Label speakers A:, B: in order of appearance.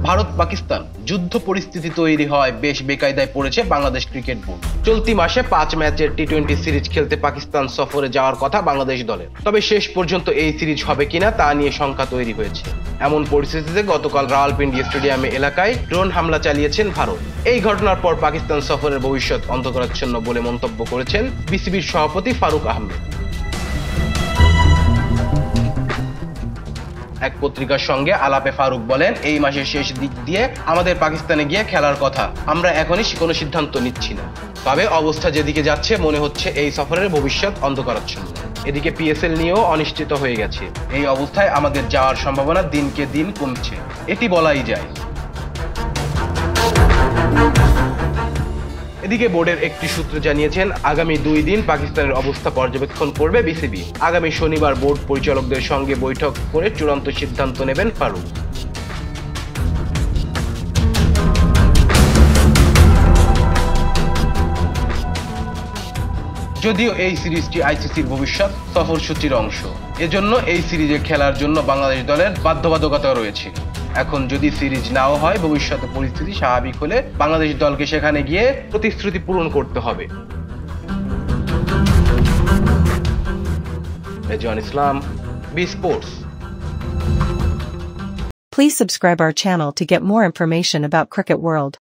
A: ভারত পাকিস্তান যুদ্ধ পরিস্থিতি তৈরি হয় বেশ বেকায়দায় পড়েছে বাংলাদেশ ক্রিকেট বোর্ড। চলতি মাসে 5 ম্যাচের টি-20 সিরিজ খেলতে পাকিস্তান সফরে যাওয়ার কথা বাংলাদেশ দলের, তবে শেষ পর্যন্ত এই সিরিজ হবে কিনা তা নিয়ে শঙ্কা তৈরি হয়েছে। এমন পরিস্থিতিতে গতকাল রাওয়ালপিন্ডি স্টেডিয়ামে এলাকায় ড্রোন হামলা চালিয়েছেন ভারত। এই ঘটনার পর পাকিস্তান সফরের ভবিষ্যৎ অন্ধকারাচ্ছন্ন বলে মন্তব্য করেছেন বিসিবির সভাপতি ফারুক আহমেদ। এক পত্রিকার সঙ্গে আলাপে ফারুক বলেন, এই মাসের শেষ দিক দিয়ে আমাদের পাকিস্তানে গিয়ে খেলার কথা, আমরা এখনই কোনো সিদ্ধান্ত নিচ্ছি না। তবে অবস্থা যেদিকে যাচ্ছে মনে হচ্ছে এই সফরের ভবিষ্যৎ অন্ধকারাচ্ছন্ন। এদিকে পিএসএল নিয়েও অনিশ্চিত হয়ে গেছে। এই অবস্থায় আমাদের যাওয়ার সম্ভাবনা দিনকে দিন কমছে, এটি বলাই যায়। এদিকে বোর্ডের একটি সূত্র জানিয়েছেন, আগামী 2 দিন পাকিস্তানের অবস্থা পর্যবেক্ষণ করবে বিসিবি। আগামী শনিবার বোর্ড পরিচালকদের সঙ্গে বৈঠক করে চূড়ান্ত সিদ্ধান্ত নেবেন ফারুক। যদিও এই সিরিজটি আইসিসির ভবিষ্যৎ সফরসূচির অংশ, এজন্য এই সিরিজে খেলার জন্য বাংলাদেশ দলের বাধ্যবাধকতা রয়েছে। এখন যদি সিরিজ নাও হয়, ভবিষ্যতে পরিস্থিতি স্বাভাবিক হলে বাংলাদেশ দলকে সেখানে গিয়ে প্রতিশ্রুতি পূরণ করতে হবে। Rezwan Islam, B sports.
B: Please subscribe our channel to get more information about Cricket World.